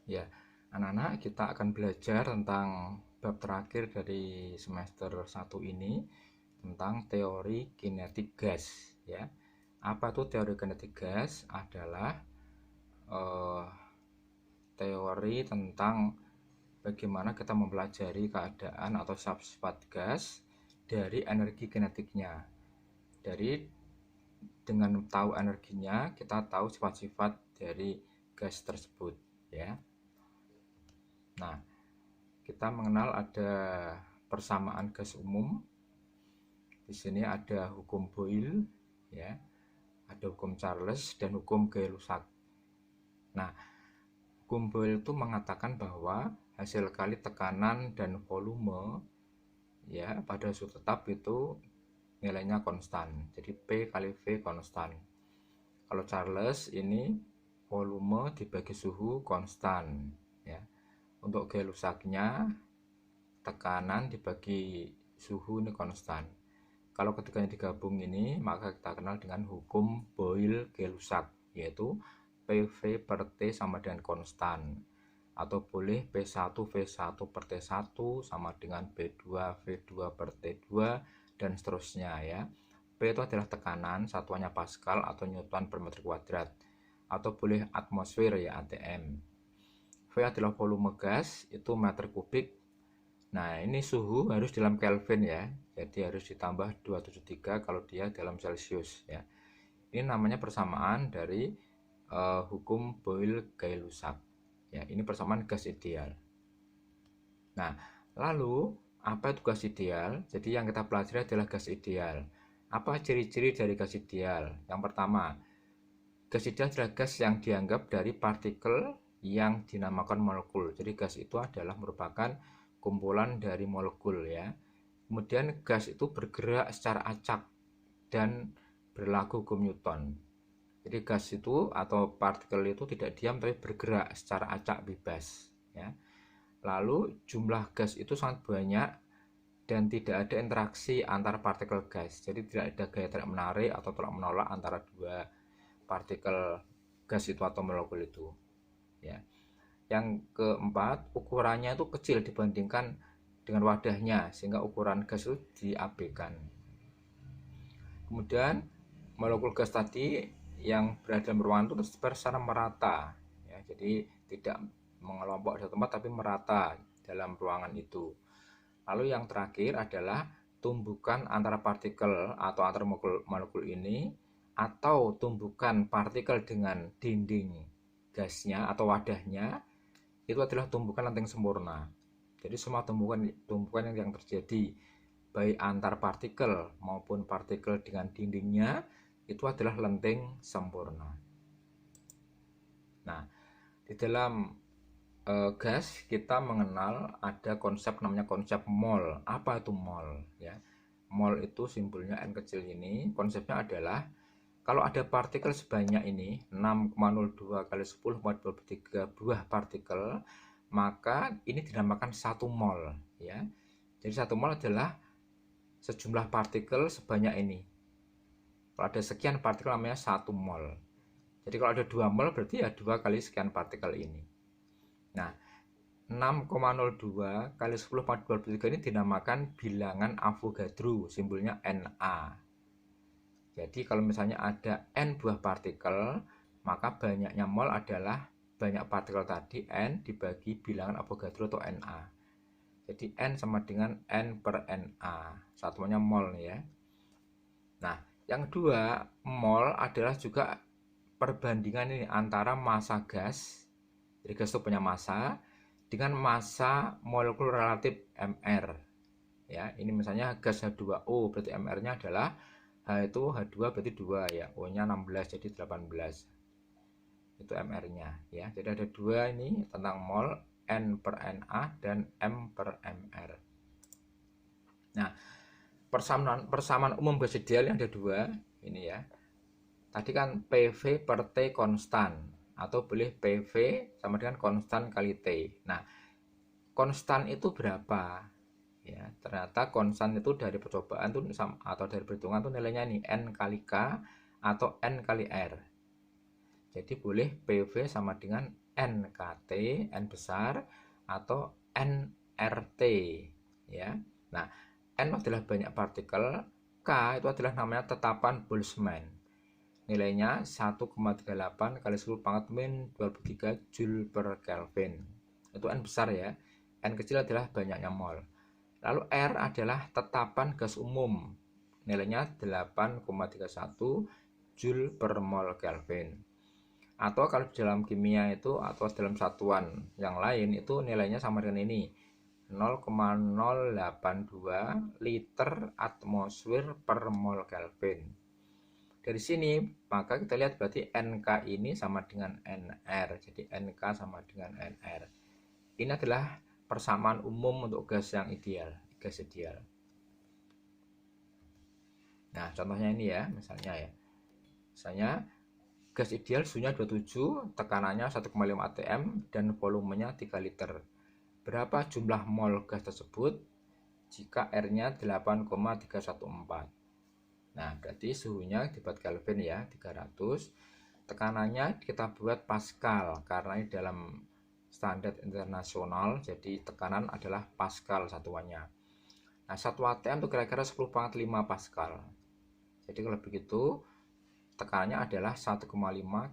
Ya, anak-anak, kita akan belajar tentang bab terakhir dari semester 1 ini tentang teori kinetik gas, ya. Apa itu teori kinetik gas? Adalah eh, teori tentang bagaimana kita mempelajari keadaan atau sifat gas dari energi kinetiknya. Dari dengan tahu energinya, kita tahu sifat-sifat dari gas tersebut, ya. Nah, kita mengenal ada persamaan gas umum. Di sini ada hukum Boyle, ya, ada hukum Charles dan hukum Gay-Lussac. Nah, hukum Boyle itu mengatakan bahwa hasil kali tekanan dan volume, ya, pada suhu tetap itu nilainya konstan. Jadi P kali V konstan. Kalau Charles ini volume dibagi suhu konstan, ya. Untuk Gay-Lussacnya tekanan dibagi suhu ini konstan. Kalau ketiganya digabung ini, maka kita kenal dengan hukum Boyle-Gay-Lussac, yaitu PV per T sama dengan konstan. Atau boleh P1 V1 per T1 sama dengan P2 V2 per T2 dan seterusnya, ya. P itu adalah tekanan, satuannya Pascal atau Newton per meter kuadrat. Atau boleh atmosfer, ya, ATM. V adalah volume gas, itu meter kubik. Nah, ini suhu harus dalam Kelvin, ya. Jadi harus ditambah 273 kalau dia dalam Celcius, ya. Ini namanya persamaan dari hukum Boyle-Gay-Lussac. Ya, ini persamaan gas ideal. Nah, lalu apa itu gas ideal? Jadi yang kita pelajari adalah gas ideal. Apa ciri-ciri dari gas ideal? Yang pertama, gas ideal adalah gas yang dianggap dari partikel yang dinamakan molekul. Jadi gas itu adalah merupakan kumpulan dari molekul, ya. Kemudian gas itu bergerak secara acak dan berlaku hukum Newton. Jadi gas itu atau partikel itu tidak diam tapi bergerak secara acak bebas, ya. Lalu jumlah gas itu sangat banyak dan tidak ada interaksi antar partikel gas. Jadi tidak ada gaya tarik menarik atau tolak menolak antara dua partikel gas itu atau molekul itu, ya. Yang keempat, ukurannya itu kecil dibandingkan dengan wadahnya sehingga ukuran gas itu diabaikan. Kemudian molekul gas tadi yang berada dalam ruangan itu tersebar secara merata, ya. Jadi tidak mengelompok di satu tempat tapi merata dalam ruangan itu. Lalu yang terakhir adalah tumbukan antara partikel atau antar molekul ini atau tumbukan partikel dengan dinding gasnya atau wadahnya itu adalah tumbukan lenteng sempurna. Jadi semua tumbukan yang terjadi baik antar partikel maupun partikel dengan dindingnya itu adalah lenteng sempurna. Nah, di dalam gas kita mengenal ada konsep namanya konsep mol. Apa itu mol, ya? Mol itu simbolnya N kecil ini. Konsepnya adalah kalau ada partikel sebanyak ini 6,02 kali 10,23 buah partikel, maka ini dinamakan 1 mol, ya. Jadi 1 mol adalah sejumlah partikel sebanyak ini. Kalau ada sekian partikel namanya 1 mol. Jadi kalau ada 2 mol berarti ya 2 kali sekian partikel ini. Nah, 6,02 kali 10,23 ini dinamakan bilangan Avogadro, simbolnya Na. Jadi kalau misalnya ada N buah partikel, maka banyaknya mol adalah banyak partikel tadi N dibagi bilangan Avogadro atau Na. Jadi N sama dengan N per Na. Satuannya mol, ya. Nah, yang kedua, mol adalah juga perbandingan ini antara massa gas, jadi gas itu punya massa, dengan massa molekul relatif Mr. Ya, ini misalnya gas H2O, berarti Mr-nya adalah H itu H2 berarti 2, ya. O-nya 16 jadi 18. Itu Mr-nya, ya. Jadi ada dua ini tentang mol, N per Na dan M per Mr. Nah, persamaan umum gas ideal yang ada dua ini, ya. Tadi kan PV per T konstan atau boleh PV sama dengan konstan kali T. Nah, konstan itu berapa? Ya, ternyata konstan itu dari percobaan tuh atau dari perhitungan tuh nilainya nih N kali K atau N kali R. Jadi boleh PV sama dengan NKT, N besar, atau NRT ya. Nah, N adalah banyak partikel, K itu adalah namanya tetapan Boltzmann. Nilainya 1,38 kali 10 pangkat min 23 Joule per Kelvin. Itu N besar ya. N kecil adalah banyaknya mol. Lalu R adalah tetapan gas umum. Nilainya 8,31 Joule per mol Kelvin. Atau kalau dalam kimia itu atau dalam satuan yang lain itu nilainya sama dengan ini, 0,082 liter atmosfer per mol Kelvin. Dari sini maka kita lihat berarti NK ini sama dengan NR. Jadi NK sama dengan NR. Ini adalah persamaan umum untuk gas yang ideal, gas ideal. Nah, contohnya ini ya, misalnya gas ideal suhunya 27, tekanannya 1,5 atm dan volumenya 3 liter. Berapa jumlah mol gas tersebut jika R-nya 8,314? Nah, berarti suhunya dibuat Kelvin ya, 300. Tekanannya kita buat Pascal karena ini dalam standar internasional, jadi tekanan adalah Pascal satuannya. Nah, 1 atm itu kira-kira 10⁵ Pascal. Jadi kalau begitu tekanannya adalah 1,5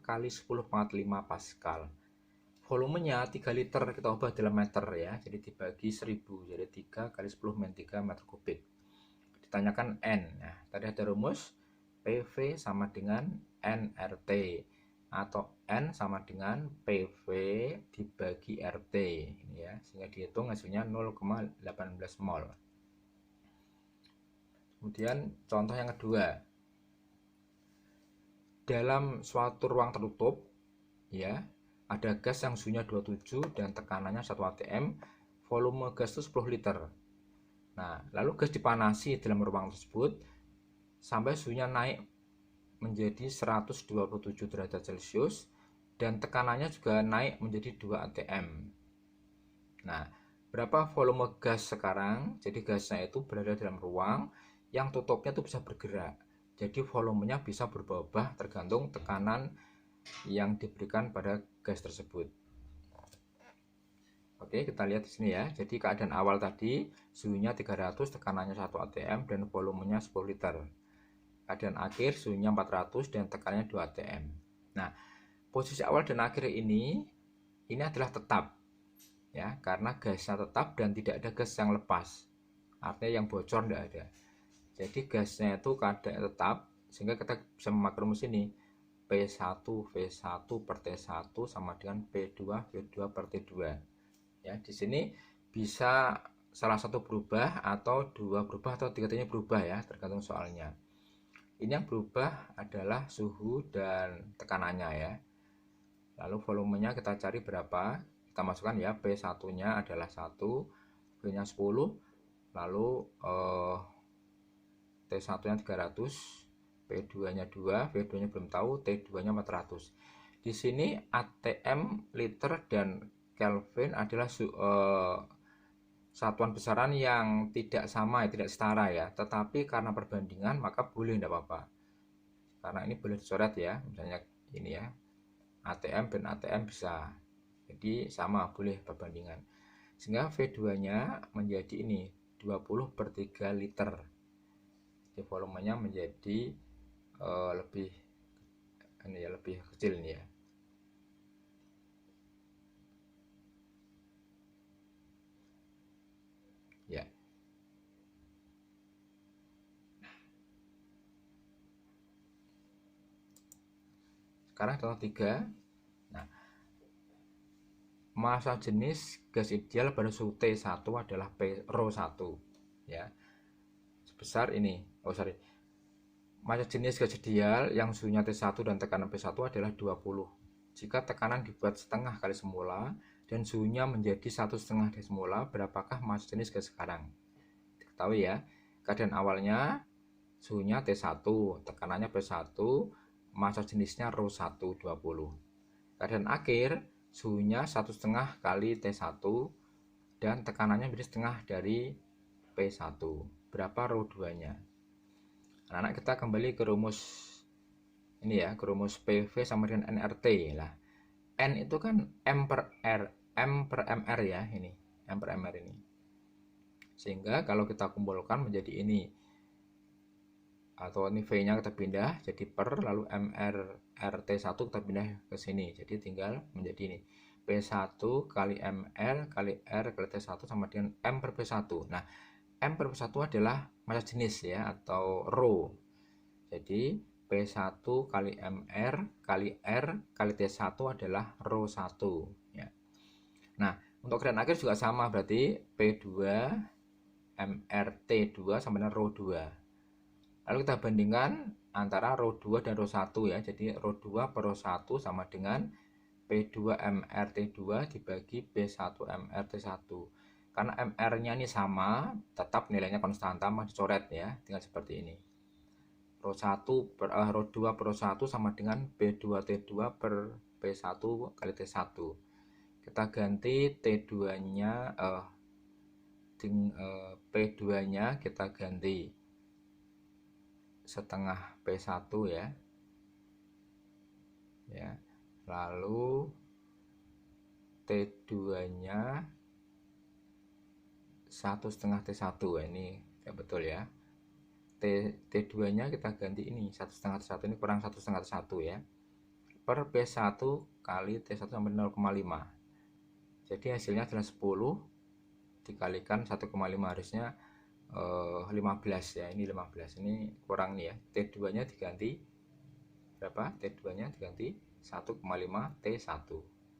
kali 10⁵ Pascal. Volumenya 3 liter, kita ubah dalam meter ya, jadi dibagi 1000, jadi 3 kali 10⁻³ meter kubik. Ditanyakan N. Nah, tadi ada rumus PV sama dengan nRT atau N sama dengan PV dibagi RT ini ya, sehingga dihitung hasilnya 0,18 mol. Kemudian contoh yang kedua, dalam suatu ruang tertutup ya, ada gas yang suhunya 27 dan tekanannya 1 atm, volume gas itu 10 liter. Nah, lalu gas dipanasi dalam ruang tersebut sampai suhunya naik menjadi 127 derajat Celcius dan tekanannya juga naik menjadi 2 atm. Nah, berapa volume gas sekarang? Jadi gasnya itu berada dalam ruang yang tutupnya itu bisa bergerak. Jadi volumenya bisa berubah-ubah tergantung tekanan yang diberikan pada gas tersebut. Oke, kita lihat di sini ya. Jadi keadaan awal tadi suhunya 300, tekanannya 1 atm dan volumenya 10 liter. Keadaan akhir suhunya 400 dan tekanannya 2 atm. Nah, posisi awal dan akhir ini adalah tetap ya, karena gasnya tetap dan tidak ada gas yang lepas. Artinya yang bocor tidak ada. Jadi gasnya itu keadaan tetap, sehingga kita bisa memakai rumus ini. P1 V1 per T1 sama dengan P2 V2 per T2. Ya, di sini bisa salah satu berubah atau dua berubah atau tiga-tiganya berubah ya, tergantung soalnya. Ini yang berubah adalah suhu dan tekanannya ya. Lalu volumenya kita cari berapa? Kita masukkan ya, P1-nya adalah 1, V-nya 10, lalu T1-nya 300, P2-nya 2, V2-nya belum tahu, T2-nya 400. Di sini atm, liter dan Kelvin adalah satuan besaran yang tidak sama, tidak setara ya. Tetapi karena perbandingan maka boleh, tidak apa-apa. Karena ini boleh dicoret ya, misalnya ini ya, atm dan atm bisa. Jadi sama, boleh perbandingan. Sehingga V2-nya menjadi ini 20/3 liter. Jadi volumenya menjadi lebih kecil ini ya. Ya. Sekarang contoh 3. Nah, massa jenis gas ideal pada suhu T1 adalah ρ1 ya. Sebesar ini. Massa jenis gas ideal yang suhunya T1 dan tekanan P1 adalah 20. Jika tekanan dibuat setengah kali semula dan suhunya menjadi 1,5 dari semula, berapakah massa jenis gas sekarang? Diketahui ya, keadaan awalnya suhunya T1, tekanannya P1, massa jenisnya ρ1 20. Keadaan akhir suhunya 1,5 kali T1 dan tekanannya menjadi setengah dari P1. Berapa ρ2-nya? Anak-anak, kita kembali ke rumus ini ya, ke rumus PV sama dengan nRT lah. N itu kan M per R, M per MR ya, ini M per MR ini. Sehingga kalau kita kumpulkan menjadi ini, atau ini V-nya kita pindah jadi per, lalu MR RT1 kita pindah ke sini. Jadi tinggal menjadi ini. P1 kali MR kali R kali T1 sama dengan M per P1. Nah, M per P1 adalah massa jenis ya, atau rho. Jadi P1 kali MR kali R kali T1 adalah rho 1 ya. Nah, untuk keadaan akhir juga sama, berarti P2 MRT2 sama dengan rho 2. Lalu kita bandingkan antara rho 2 dan rho 1 ya. Jadi rho 2 per rho 1 sama dengan P2 MRT2 dibagi P1 MRT1. Karena MR-nya ini sama, tetap nilainya konstanta, maka dicoret ya, tinggal seperti ini. Rho 2 per rho 1 sama dengan P2T2 per P1 kali T1. Kita ganti T2-nya P2-nya kita ganti setengah P1 ya. Ya. Lalu T2-nya 1/2 T1. Ini tidak betul ya. T2-nya kita ganti ini 1/2 T1, ini kurang 1/2 T1 ya. Per P1 kali T1 sampai 0,5. Jadi hasilnya adalah 10 dikalikan 1,5, harusnya 15 ya. Ini 15, ini kurang nih ya. T2-nya diganti berapa? T2-nya diganti 1,5 T1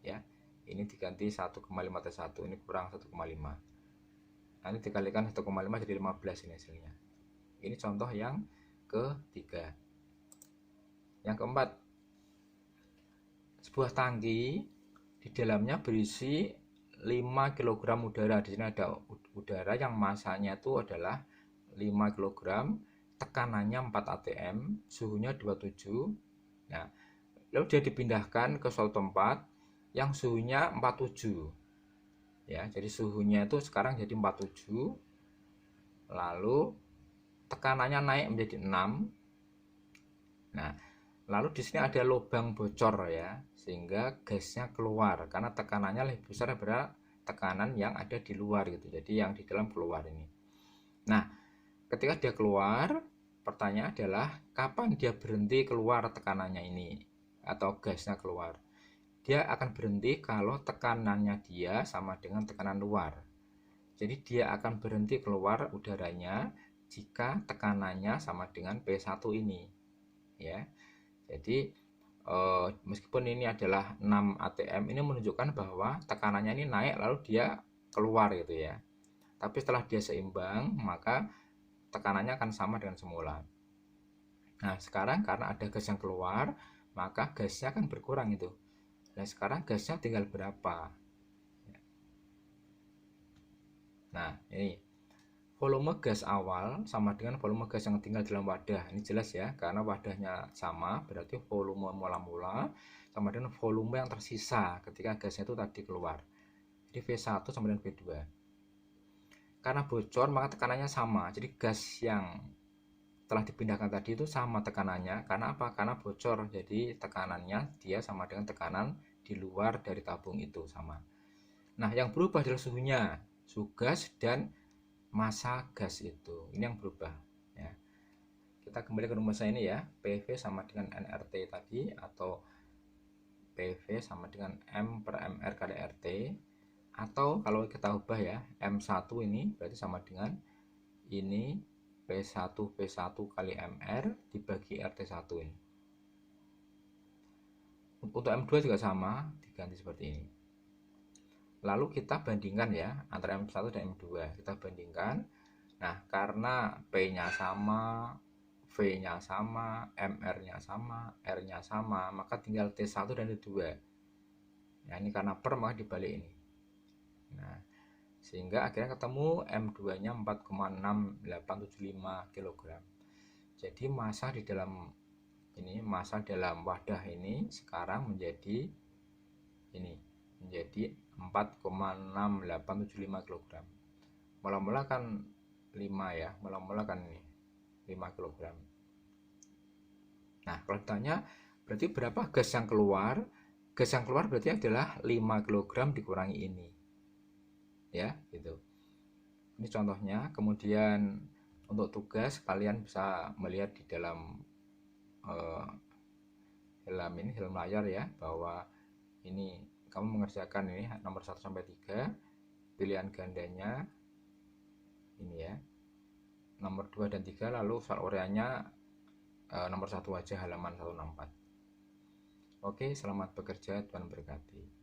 ya. Ini diganti 1,5 T1, ini kurang 1,5. Nah, ini dikalikan 1,5 jadi 15 ini hasilnya. Ini contoh yang ketiga. Yang keempat, sebuah tangki di dalamnya berisi 5 kg udara. Di sini ada udara yang masanya itu adalah 5 kg, tekanannya 4 atm, suhunya 27. Nah, lalu dia dipindahkan ke suatu tempat yang suhunya 47. Ya, jadi suhunya itu sekarang jadi 47. Lalu tekanannya naik menjadi 6. Nah, lalu di sini ada lubang bocor ya, sehingga gasnya keluar karena tekanannya lebih besar daripada tekanan yang ada di luar gitu. Jadi yang di dalam keluar ini. Nah, ketika dia keluar, pertanyaan adalah kapan dia berhenti keluar tekanannya ini atau gasnya keluar. Dia akan berhenti kalau tekanannya dia sama dengan tekanan luar. Jadi dia akan berhenti keluar udaranya jika tekanannya sama dengan P1 ini ya. Jadi meskipun ini adalah 6 atm, ini menunjukkan bahwa tekanannya ini naik lalu dia keluar gitu ya. Tapi setelah dia seimbang, maka tekanannya akan sama dengan semula. Nah, sekarang karena ada gas yang keluar, maka gasnya akan berkurang itu. Nah, sekarang gasnya tinggal berapa? Nah, ini volume gas awal sama dengan volume gas yang tinggal dalam wadah. Ini jelas ya, karena wadahnya sama, berarti volume mula-mula sama dengan volume yang tersisa ketika gasnya itu tadi keluar. Jadi V1 sama dengan V2. Karena bocor maka tekanannya sama. Jadi gas yang telah dipindahkan tadi itu sama tekanannya. Karena apa? Karena bocor. Jadi tekanannya dia sama dengan tekanan di luar dari tabung itu sama. Nah, yang berubah adalah suhunya, suhu gas dan massa gas itu. Ini yang berubah ya. Kita kembali ke rumus ini ya. PV sama dengan nRT tadi, atau PV sama dengan M per MR kali RT, atau kalau kita ubah ya, M1 ini berarti sama dengan ini P1 kali MR dibagi RT1 ini. Untuk M2 juga sama, diganti seperti ini. Lalu kita bandingkan ya antara M1 dan M2. Kita bandingkan. Nah, karena P-nya sama, V-nya sama, MR-nya sama, R-nya sama, maka tinggal T1 dan T2. Ya, ini karena per maka dibalik ini. Nah, sehingga akhirnya ketemu M2-nya 4,6875 kg. Jadi massa di dalam ini, massa dalam wadah ini sekarang menjadi ini, menjadi 4,6875 kg. Mula-mula kan 5 ya, mula-mula kan ini 5 kg. Nah, kalau ditanya berarti berapa gas yang keluar gas yang keluar berarti adalah 5 kg dikurangi ini, ya gitu. Ini contohnya. Kemudian untuk tugas kalian bisa melihat di dalam helm layar ya, bahwa ini kamu mengerjakan ini nomor 1 sampai 3, pilihan gandanya ini ya, nomor 2 dan 3, lalu soal ureanya nomor 1 aja, halaman 164. Oke, selamat bekerja, Tuhan berkati.